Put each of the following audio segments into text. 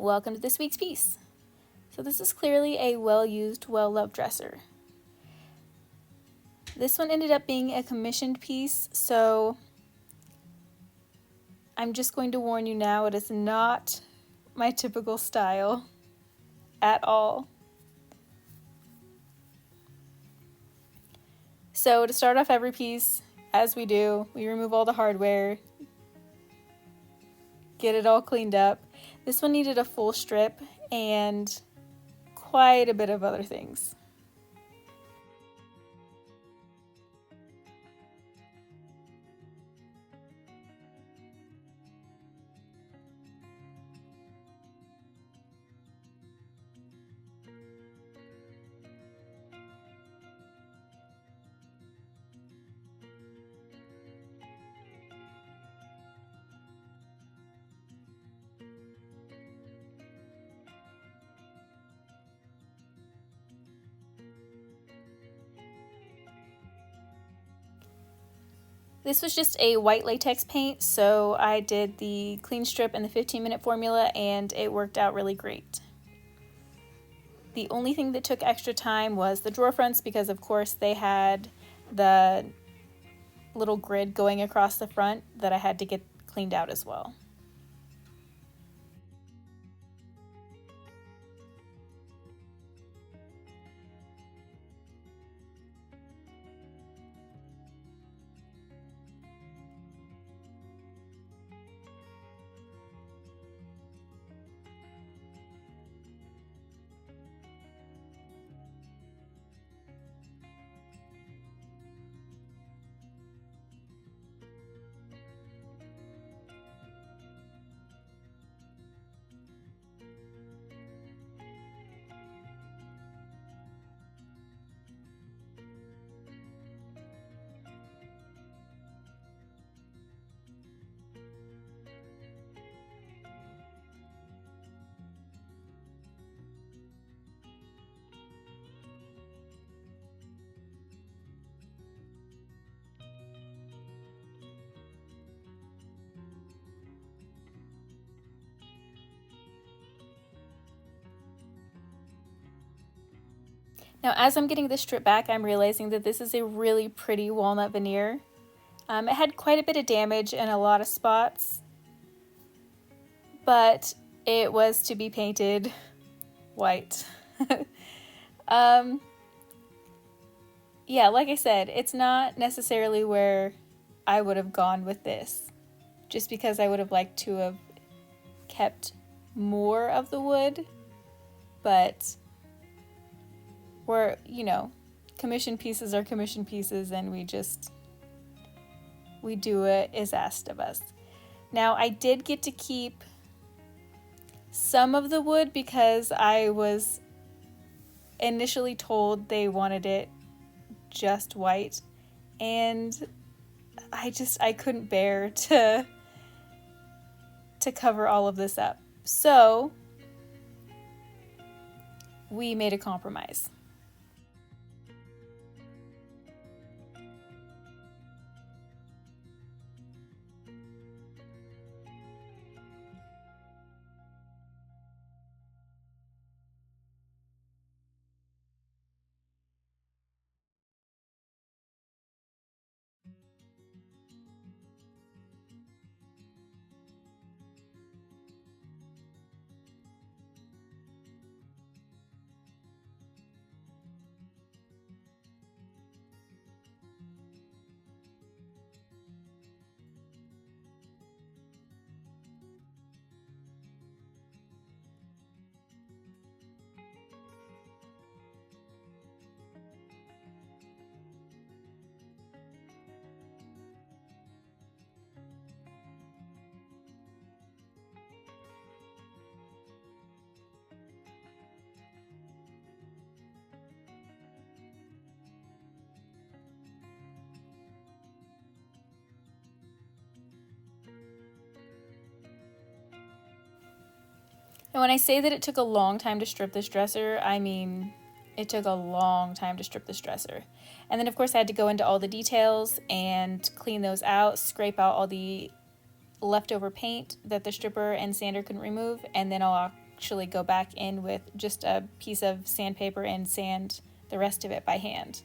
Welcome to this week's piece. So this is clearly a well-used, well-loved dresser. This one ended up being a commissioned piece, so I'm just going to warn you now, it is not my typical style at all. So to start off every piece, as we do, we remove all the hardware, get it all cleaned up. This one needed a full strip and quite a bit of other things. This was just a white latex paint, so I did the clean strip and the 15-minute formula, and it worked out really great. The only thing that took extra time was the drawer fronts, because of course they had the little grid going across the front that I had to get cleaned out as well. Now, as I'm getting this strip back, I'm realizing that this is a really pretty walnut veneer. It had quite a bit of damage and a lot of spots, but it was to be painted white. Yeah, like I said, it's not necessarily where I would have gone with this, just because I would have liked to have kept more of the wood, but we're, commission pieces are commission pieces, and we do what is asked of us. Now, I did get to keep some of the wood because I was initially told they wanted it just white, and I couldn't bear to cover all of this up. So we made a compromise. And when I say that it took a long time to strip this dresser, I mean it took a long time to strip this dresser. And then of course I had to go into all the details and clean those out, scrape out all the leftover paint that the stripper and sander couldn't remove, and then I'll actually go back in with just a piece of sandpaper and sand the rest of it by hand.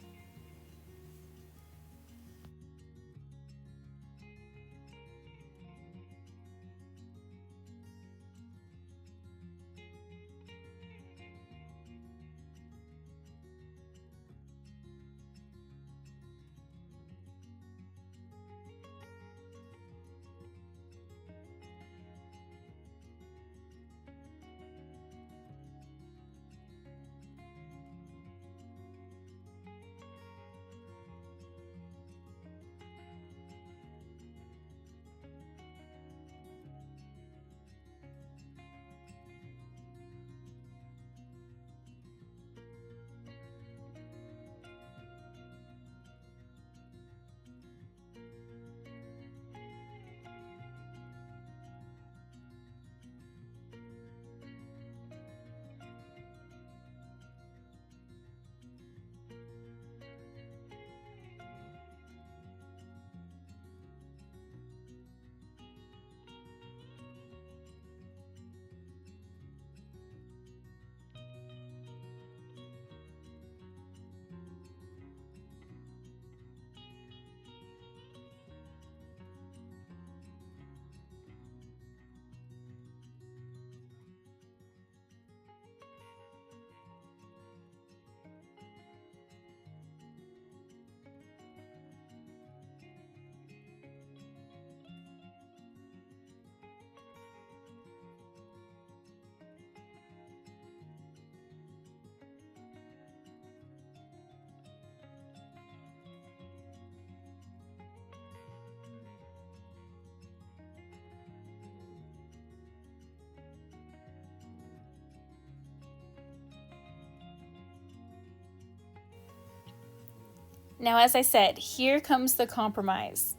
Now, as I said, here comes the compromise.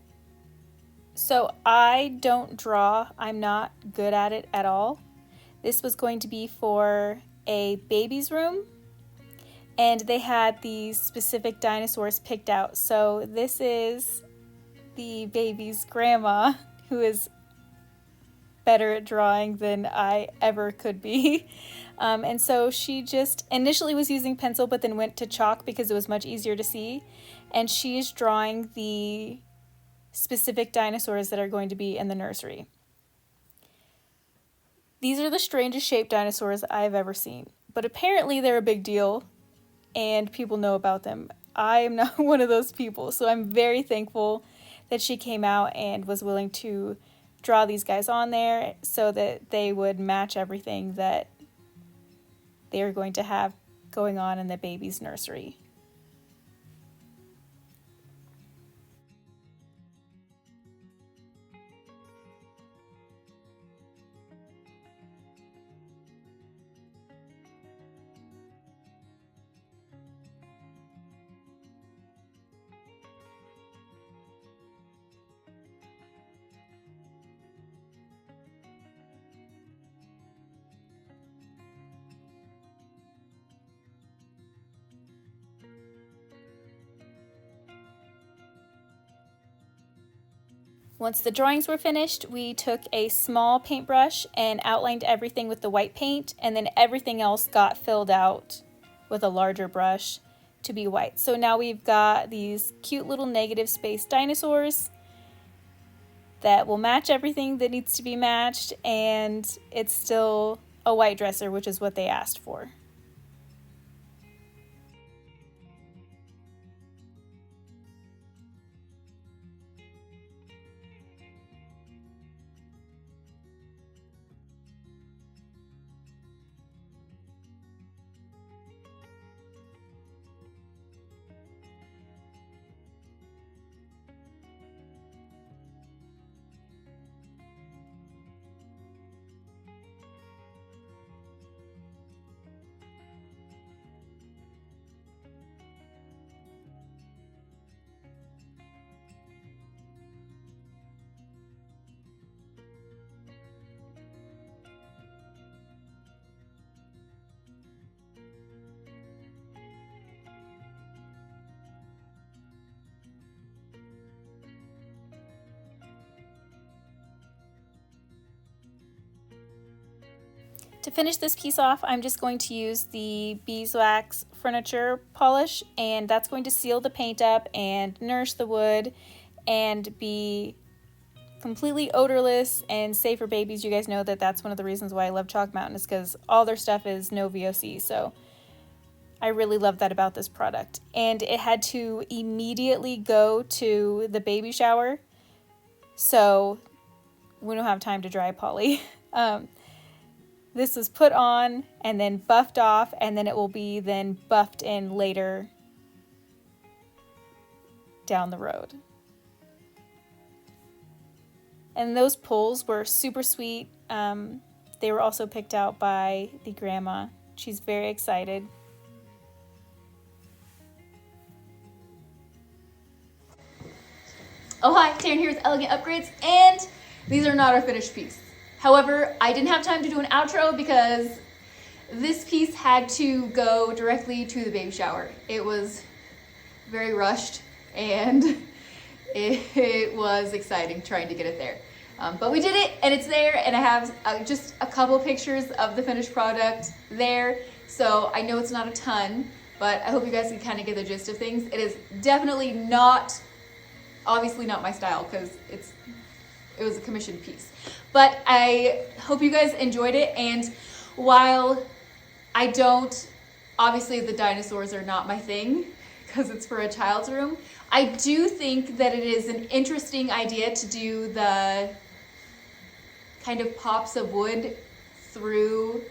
So I don't draw. I'm not good at it at all. This was going to be for a baby's room, and they had these specific dinosaurs picked out. So this is the baby's grandma, who is better at drawing than I ever could be. And so she just initially was using pencil, but then went to chalk because it was much easier to see. And she's drawing the specific dinosaurs that are going to be in the nursery. These are the strangest shaped dinosaurs I've ever seen, but apparently they're a big deal and people know about them. I am not one of those people, so I'm very thankful that she came out and was willing to draw these guys on there so that they would match everything that they are going to have going on in the baby's nursery. Once the drawings were finished, we took a small paintbrush and outlined everything with the white paint, and then everything else got filled out with a larger brush to be white. So now we've got these cute little negative space dinosaurs that will match everything that needs to be matched, and it's still a white dresser, which is what they asked for. To finish this piece off, I'm just going to use the beeswax furniture polish, and that's going to seal the paint up and nourish the wood and be completely odorless and safe for babies. You guys know that that's one of the reasons why I love Chalk Mountain, is because all their stuff is no VOC, so I really love that about this product. And it had to immediately go to the baby shower, so we don't have time to dry poly. This was put on and then buffed off, and then it will be then buffed in later down the road. And those pulls were super sweet. They were also picked out by the grandma. She's very excited. Oh hi, Taryn here with Elegant Upgrades, and these are not our finished piece. However, I didn't have time to do an outro because this piece had to go directly to the baby shower. It was very rushed and it was exciting trying to get it there. But we did it and it's there, and I have just a couple pictures of the finished product there. So I know it's not a ton, but I hope you guys can kind of get the gist of things. It is definitely not, obviously not my style because it was a commissioned piece. But I hope you guys enjoyed it, and while I don't, obviously the dinosaurs are not my thing because it's for a child's room, I do think that it is an interesting idea to do the kind of pops of wood through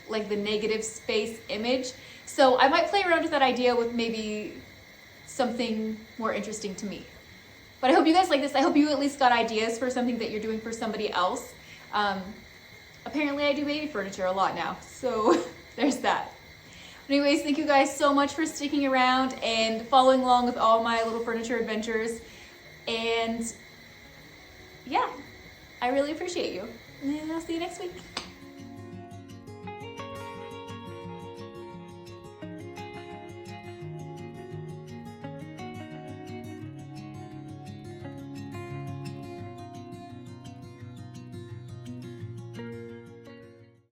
like the negative space image. So I might play around with that idea with maybe something more interesting to me. But I hope you guys like this. I hope you at least got ideas for something that you're doing for somebody else. Apparently I do baby furniture a lot now, so there's that. Anyways, thank you guys so much for sticking around and following along with all my little furniture adventures. And yeah, I really appreciate you. And I'll see you next week.